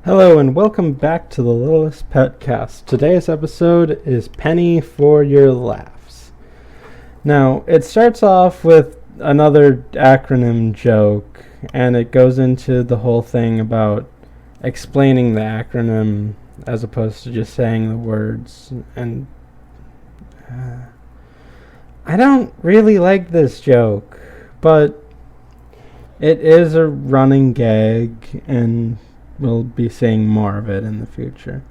Hello and welcome back to the Littlest PetCast. Today's episode is Penny for Your Laughs. Now, it starts off with another acronym joke, and it goes into the whole thing about explaining the acronym as opposed to just saying the words. And I don't really like this joke, but it is a running gag, and we'll be seeing more of it in the future.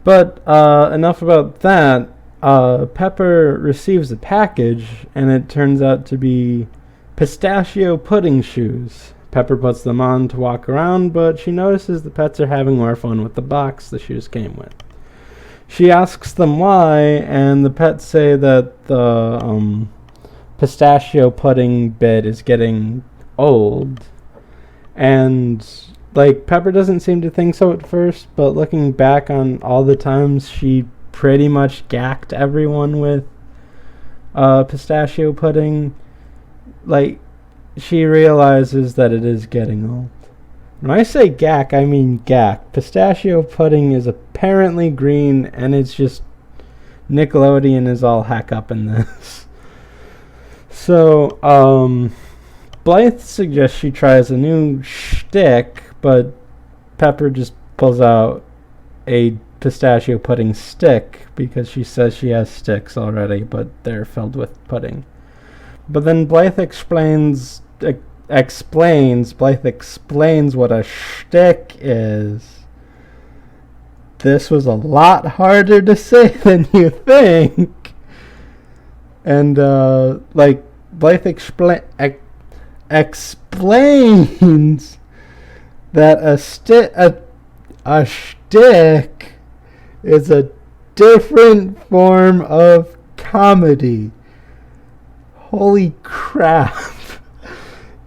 But enough about that. Pepper receives a package, and it turns out to be pistachio pudding shoes. Pepper puts them on to walk around, but she notices the pets are having more fun with the box the shoes came with. She asks them why, and the pets say that the pistachio pudding bit is getting old. And Pepper doesn't seem to think so at first, but looking back on all the times she pretty much gacked everyone with pistachio pudding, she realizes that it is getting old. When I say gack, I mean gack. Pistachio pudding is apparently green, and it's just Nickelodeon is all heck up in this. So, Blythe suggests she tries a new shtick, but Pepper just pulls out a pistachio pudding stick because she says she has sticks already, but they're filled with pudding. But then Blythe explains what a shtick is. This was a lot harder to say than you think. And Blythe explains that a shtick is a different form of comedy. Holy crap.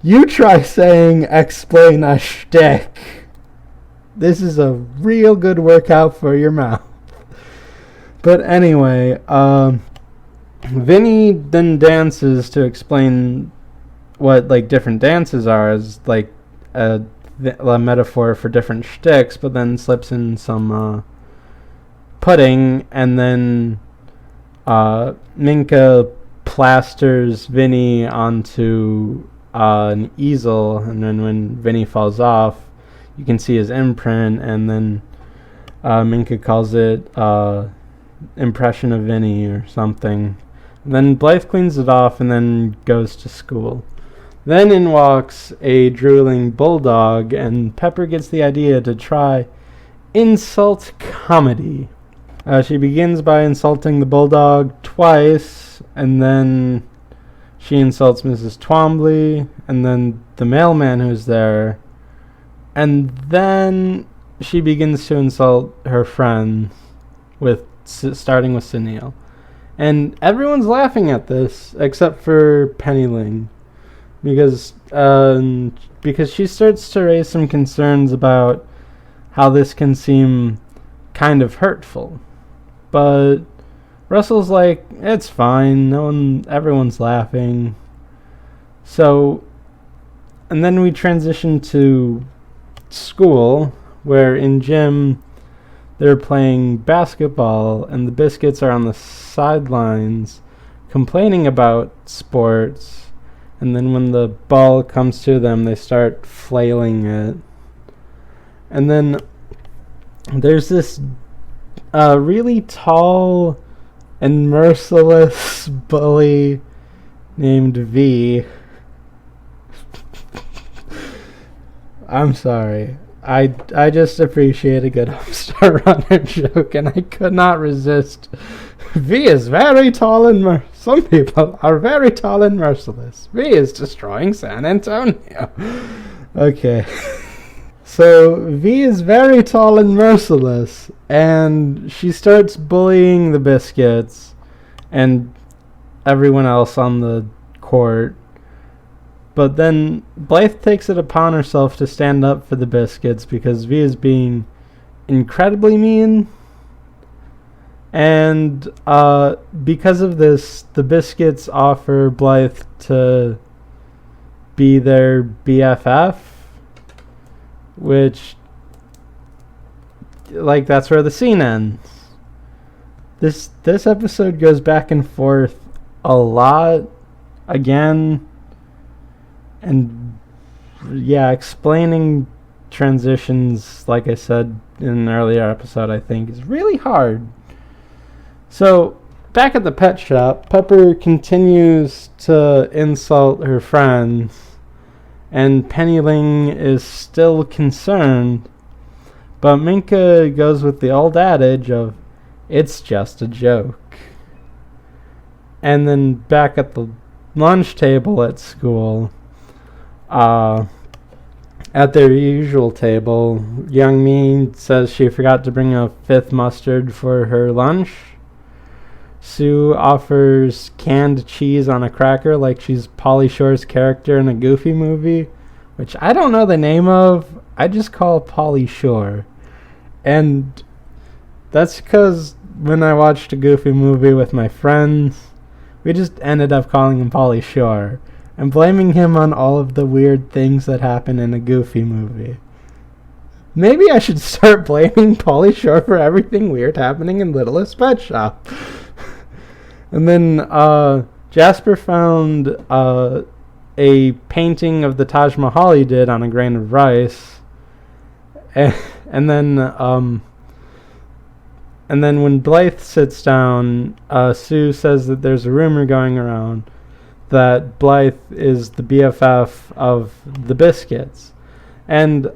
You try saying explain a shtick. This is a real good workout for your mouth. But anyway, Vinny then dances to explain what different dances are as a metaphor for different shticks, but then slips in some pudding, and then Minka plasters Vinny onto an easel, and then when Vinny falls off, you can see his imprint, and then Minka calls it impression of Vinny or something. And then Blythe cleans it off and then goes to school. Then in walks a drooling bulldog, and Pepper gets the idea to try insult comedy. She begins by insulting the bulldog twice, and then she insults Mrs. Twombly, and then the mailman who's there, and then she begins to insult her friends, starting with Sunil. And everyone's laughing at this, except for Penny Ling. Because she starts to raise some concerns about how this can seem kind of hurtful. But Russell's like, it's fine, everyone's laughing. So, and then we transition to school, where in gym they're playing basketball, and the Biskits are on the sidelines complaining about sports. And then when the ball comes to them, they start flailing it. And then there's this really tall and merciless bully named V. I'm sorry. I just appreciate a good Homestar Runner joke, and I could not resist. V is very tall and some people are very tall and merciless. V is destroying San Antonio. Okay. So V is very tall and merciless, and she starts bullying the Biskits and everyone else on the court. But then Blythe takes it upon herself to stand up for the Biskits because V is being incredibly mean. And because of this, the Biskits offer Blythe to be their BFF, which like, that's where the scene ends. This episode goes back and forth a lot again, and yeah, explaining transitions, like I said in an earlier episode, I think is really hard. So back at the pet shop, Pepper continues to insult her friends, and Penny Ling is still concerned, but Minka goes with the old adage of, it's just a joke. And then back at the lunch table at school, at their usual table, Young Mi says she forgot to bring a 5th mustard for her lunch. Sue offers canned cheese on a cracker like she's Pauly Shore's character in a Goofy movie, which I don't know the name of. I just call Pauly Shore. And that's because when I watched a Goofy movie with my friends, we just ended up calling him Pauly Shore and blaming him on all of the weird things that happen in a Goofy movie. Maybe I should start blaming Pauly Shore for everything weird happening in Littlest Pet Shop. And then Jasper found a painting of the Taj Mahal he did on a grain of rice. And then when Blythe sits down, Sue says that there's a rumor going around that Blythe is the BFF of the Biskits. And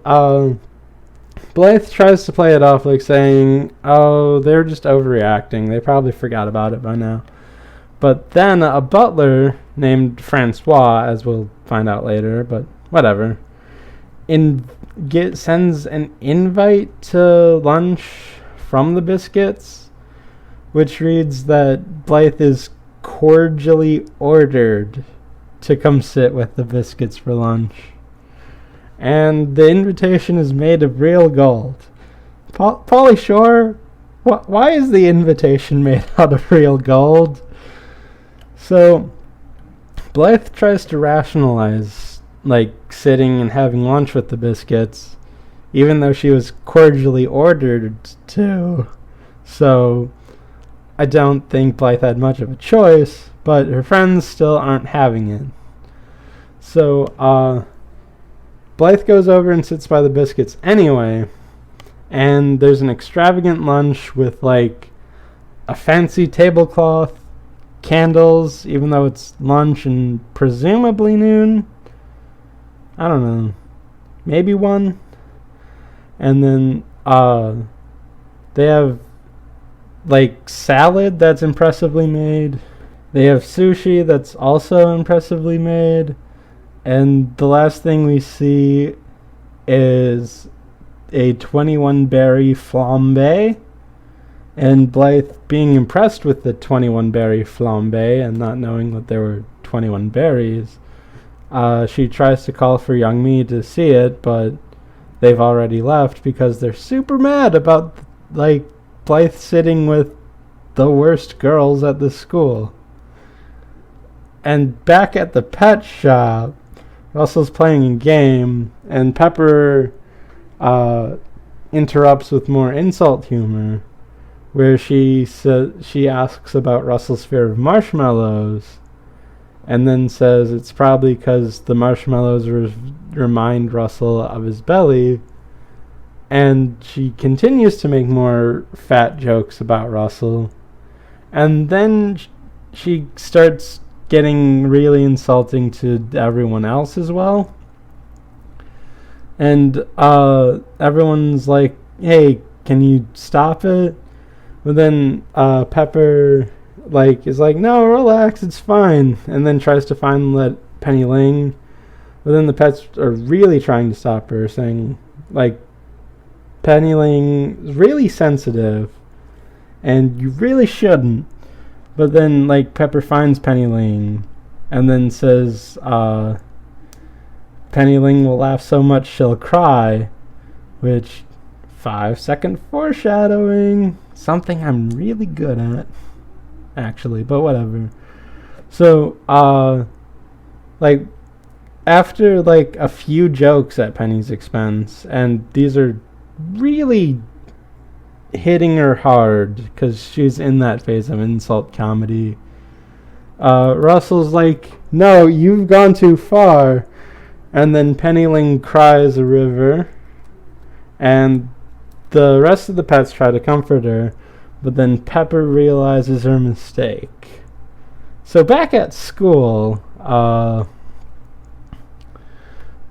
Blythe tries to play it off like saying, oh, they're just overreacting. They probably forgot about it by now. But then a butler named Francois, as we'll find out later, but whatever, sends an invite to lunch from the Biskits, which reads that Blythe is cordially ordered to come sit with the Biskits for lunch. And the invitation is made of real gold. Pauly Shore, why is the invitation made out of real gold? So Blythe tries to rationalize, like, sitting and having lunch with the Biskits, even though she was cordially ordered to. So I don't think Blythe had much of a choice, but her friends still aren't having it. So Blythe goes over and sits by the Biskits anyway, and there's an extravagant lunch with, like, a fancy tablecloth, candles, even though it's lunch and presumably noon. I don't know. Maybe 1. And then they have, like, salad that's impressively made. They have sushi that's also impressively made. And the last thing we see is a 21-berry flambe. And Blythe, being impressed with the 21-berry flambe and not knowing that there were 21 berries, she tries to call for Young Mi to see it, but they've already left because they're super mad about, like, Blythe sitting with the worst girls at the school. And back at the pet shop, Russell's playing a game, and Pepper interrupts with more insult humor, where she asks about Russell's fear of marshmallows, and then says it's probably because the marshmallows remind Russell of his belly. And she continues to make more fat jokes about Russell. And then she starts getting really insulting to everyone else as well. And everyone's like, hey, can you stop it? But then Pepper is like, no, relax, it's fine. And then tries to finally let Penny Ling. But then the pets are really trying to stop her, saying, like, Penny Ling is really sensitive, and you really shouldn't. But then, like, Pepper finds Penny Ling, and then says, Penny Ling will laugh so much she'll cry, which, 5-second foreshadowing, something I'm really good at, actually, but whatever. So, after, a few jokes at Penny's expense, and these are really hitting her hard because she's in that phase of insult comedy. Russell's like, no, you've gone too far. And then Penny Ling cries a river. And the rest of the pets try to comfort her. But then Pepper realizes her mistake. So back at school,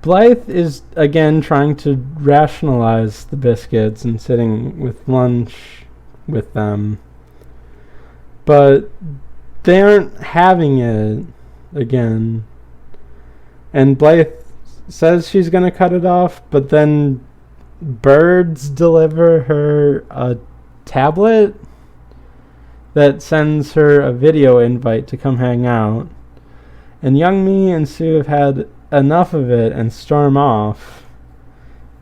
Blythe is again trying to rationalize the Biskits and sitting with lunch with them. But they aren't having it again. And Blythe says she's going to cut it off, but then birds deliver her a tablet that sends her a video invite to come hang out. And Young Me and Sue have had enough of it and storm off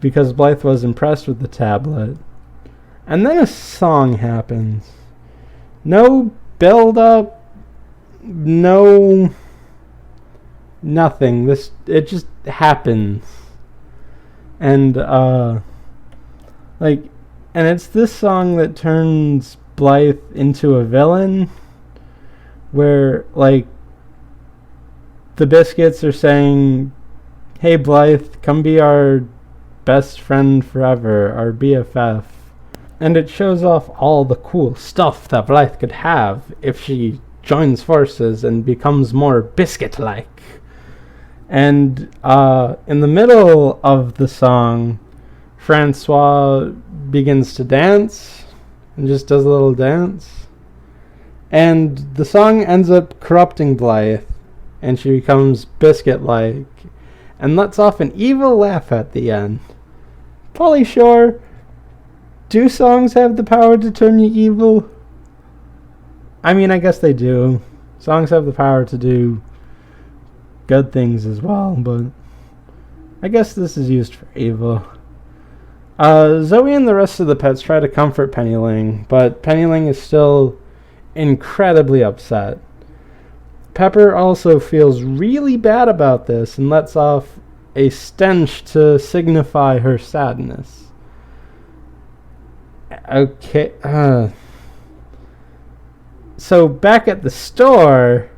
because Blythe was impressed with the tablet. And then a song happens. No build up, no nothing. It just happens. And and it's this song that turns Blythe into a villain, where the Biskits are saying, hey Blythe, come be our best friend forever, our BFF. And it shows off all the cool stuff that Blythe could have if she joins forces and becomes more Biskit-like. And in the middle of the song, Francois begins to dance and just does a little dance. And the song ends up corrupting Blythe, and she becomes Biskit-like and lets off an evil laugh at the end. Pauly Shore, do songs have the power to turn you evil? I mean, I guess they do. Songs have the power to do good things as well, but I guess this is used for evil. Zoe and the rest of the pets try to comfort Penny Ling, but Penny Ling is still incredibly upset. Pepper also feels really bad about this and lets off a stench to signify her sadness. Okay, so back at the store,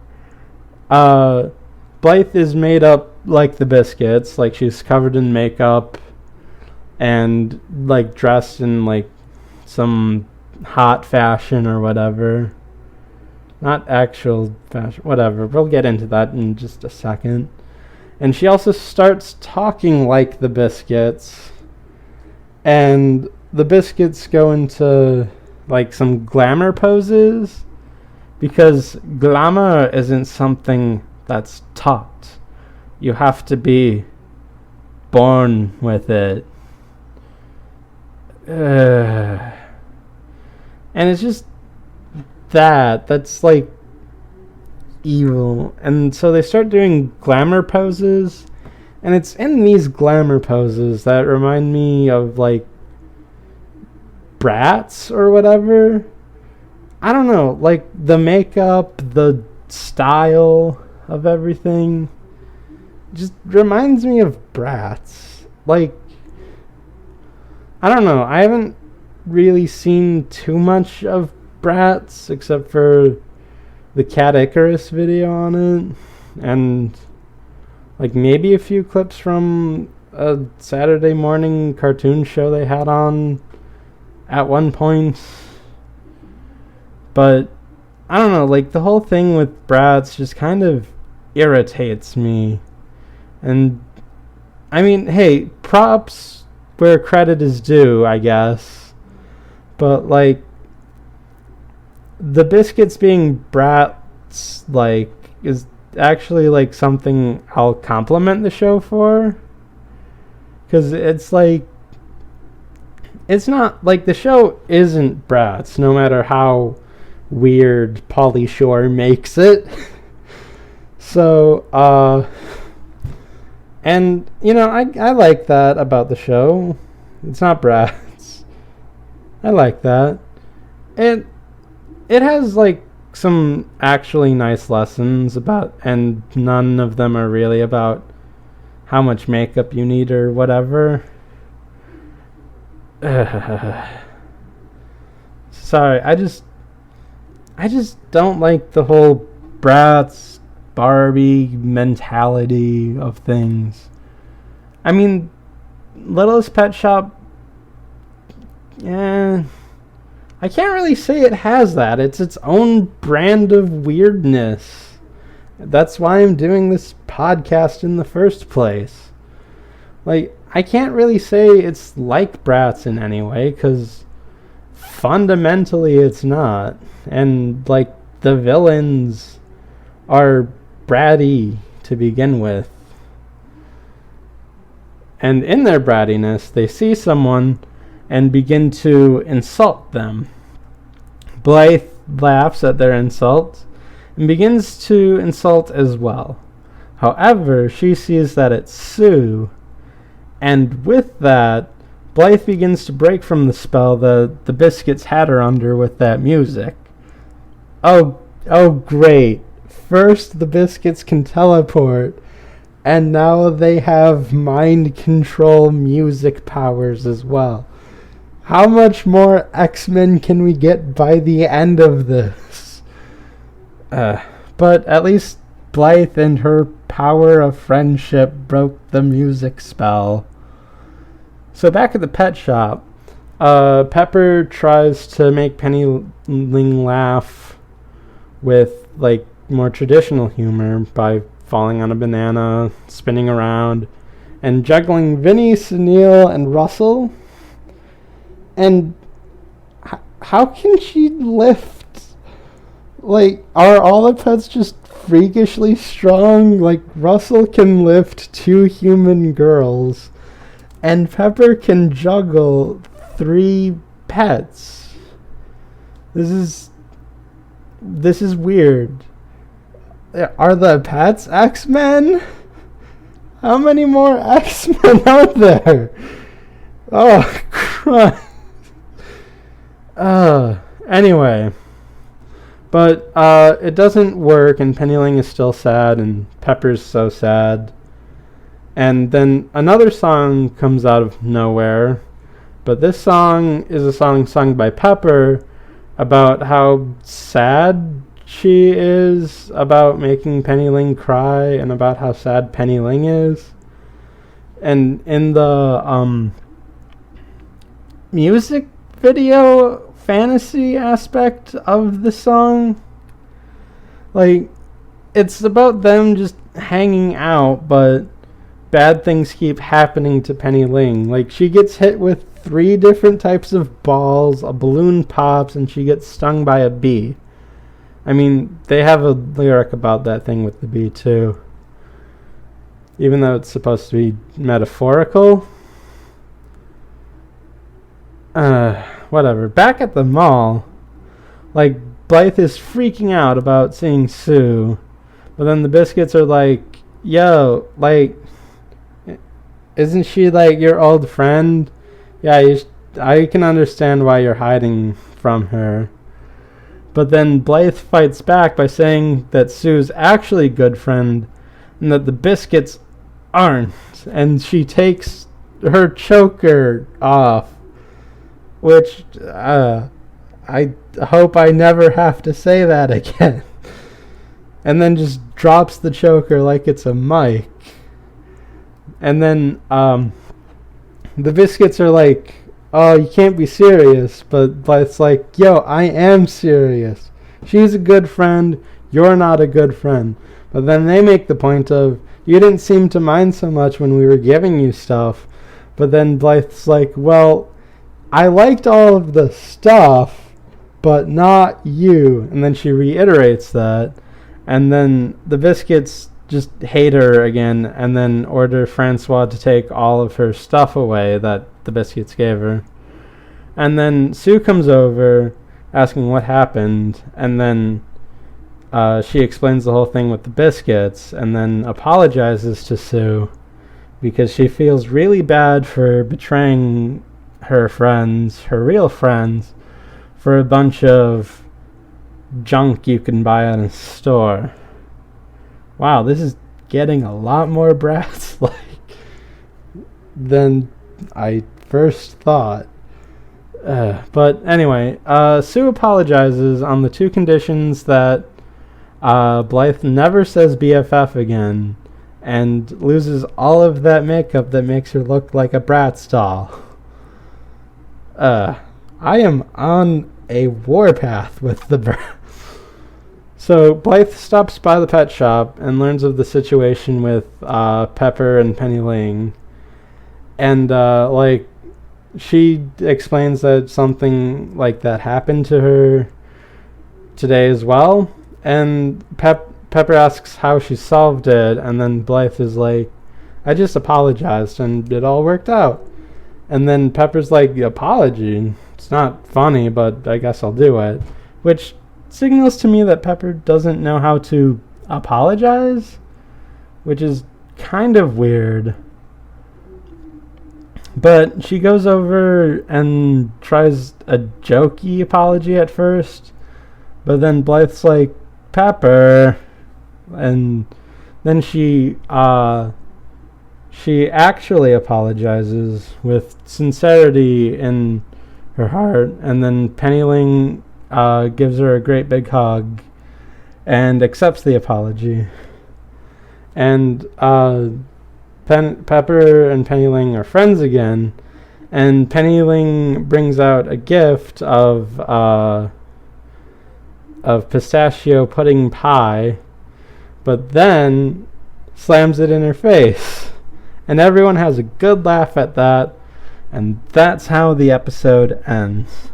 Blythe is made up like the Biskits, like she's covered in makeup and dressed in some hot fashion or whatever. Not actual fashion, whatever. We'll get into that in just a second. And she also starts talking like the Biskits. And the Biskits go into some glamour poses, because glamour isn't something that's taught. You have to be born with it. And it's just that's evil. And so they start doing glamour poses, and it's in these glamour poses that remind me of Bratz or whatever. I don't know, the makeup, the style of everything just reminds me of Bratz. I don't know, I haven't really seen too much of Bratz except for the Cat Icarus video on it, and maybe a few clips from a Saturday morning cartoon show they had on at one point. But I don't know, the whole thing with Bratz just kind of irritates me. And I mean, hey, props where credit is due, I guess. But the Biskits being Bratz is actually something I'll compliment the show for, because it's it's not the show isn't Bratz, no matter how weird Pauly Shore makes it. So and I like that about the show. It's not Bratz. I like that. It has some actually nice lessons about, and none of them are really about how much makeup you need or whatever. sorry, I just don't like the whole Bratz Barbie mentality of things. I mean, Littlest Pet Shop, I can't really say it has that. It's its own brand of weirdness. That's why I'm doing this podcast in the first place. Like, I can't really say it's like Bratz in any way, because fundamentally it's not. And, like, the villains are bratty to begin with. And in their brattiness, they see someone and begin to insult them. Blythe laughs at their insults and begins to insult as well. However, she sees that it's Sue, and with that, Blythe begins to break from the spell that the Biskits had her under with that music. Oh great. First the Biskits can teleport, and now they have mind control music powers as well. How much more X-Men can we get by the end of this? But at least Blythe and her power of friendship broke the music spell. So back at the pet shop, Pepper tries to make Penny Ling laugh with, like, more traditional humor by falling on a banana, spinning around, and juggling Vinny, Sunil, and Russell. And how can she lift? Like, are all the pets just freakishly strong? Like, Russell can lift 2 human girls, and Pepper can juggle 3 pets. This is weird. Are the pets X-Men? How many more X-Men are there? Oh, Christ. Anyway. But it doesn't work, and Penny Ling is still sad, and Pepper's so sad. And then another song comes out of nowhere. But this song is a song sung by Pepper about how sad she is about making Penny Ling cry, and about how sad Penny Ling is. And in the music video fantasy aspect of the song, like, it's about them just hanging out, but bad things keep happening to Penny Ling. Like, she gets hit with 3 different types of balls, a balloon pops, and she gets stung by a bee. I mean, they have a lyric about that thing with the bee too, even though it's supposed to be metaphorical. Whatever. Back at the mall, like, Blythe is freaking out about seeing Sue, but then the Biskits are like, yo, like, isn't she, like, your old friend? Yeah, I can understand why you're hiding from her. But then Blythe fights back by saying that Sue's actually a good friend and that the Biskits aren't. And she takes her choker off, which I hope I never have to say that again. And then just drops the choker like it's a mic. And then the Biskits are like, oh, you can't be serious. But it's like, yo, I am serious. She's a good friend. You're not a good friend. But then they make the point of, you didn't seem to mind so much when we were giving you stuff. But then Blythe's like, well, I liked all of the stuff, but not you. And then she reiterates that. And then the Biskits just hate her again, and then order Francois to take all of her stuff away that the Biskits gave her. And then Sue comes over asking what happened, and then she explains the whole thing with the Biskits, and then apologizes to Sue because she feels really bad for betraying her friends, her real friends, for a bunch of junk you can buy at a store. Wow, this is getting a lot more Bratz-like than I first thought. But anyway, Sue apologizes on the two conditions that Blythe never says BFF again and loses all of that makeup that makes her look like a Bratz doll. I am on a warpath with the So Blythe stops by the pet shop and learns of the situation with Pepper and Penny Ling. And she explains that something like that happened to her today as well. And Pepper asks how she solved it, and then Blythe is like, I just apologized and it all worked out. And then Pepper's like, apology? It's not funny, but I guess I'll do it. Which signals to me that Pepper doesn't know how to apologize, which is kind of weird. But she goes over and tries a jokey apology at first, but then Blythe's like, Pepper, and then she actually apologizes with sincerity in her heart, and then Penny Ling gives her a great big hug and accepts the apology. And Pepper and Penny Ling are friends again, and Penny Ling brings out a gift of pistachio pudding pie, but then slams it in her face. And everyone has a good laugh at that, and that's how the episode ends.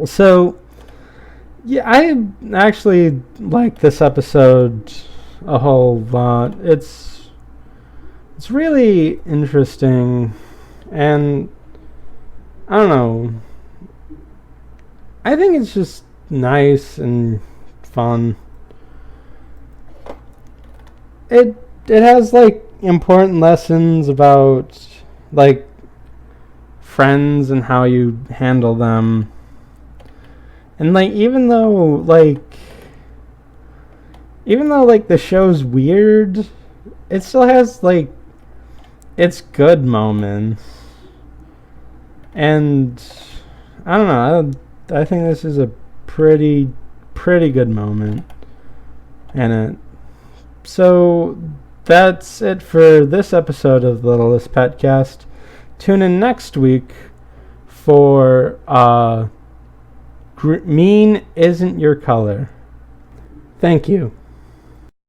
So, yeah, I actually like this episode a whole lot. It's really interesting, and I don't know. I think it's just nice and fun. It has important lessons about friends and how you handle them. And even though the show's weird, it still has its good moments. And I don't know, I think this is a pretty good moment in it. So that's it for this episode of the Littlest PetCast. Tune in next week for Mean Isn't Your Color. Thank you.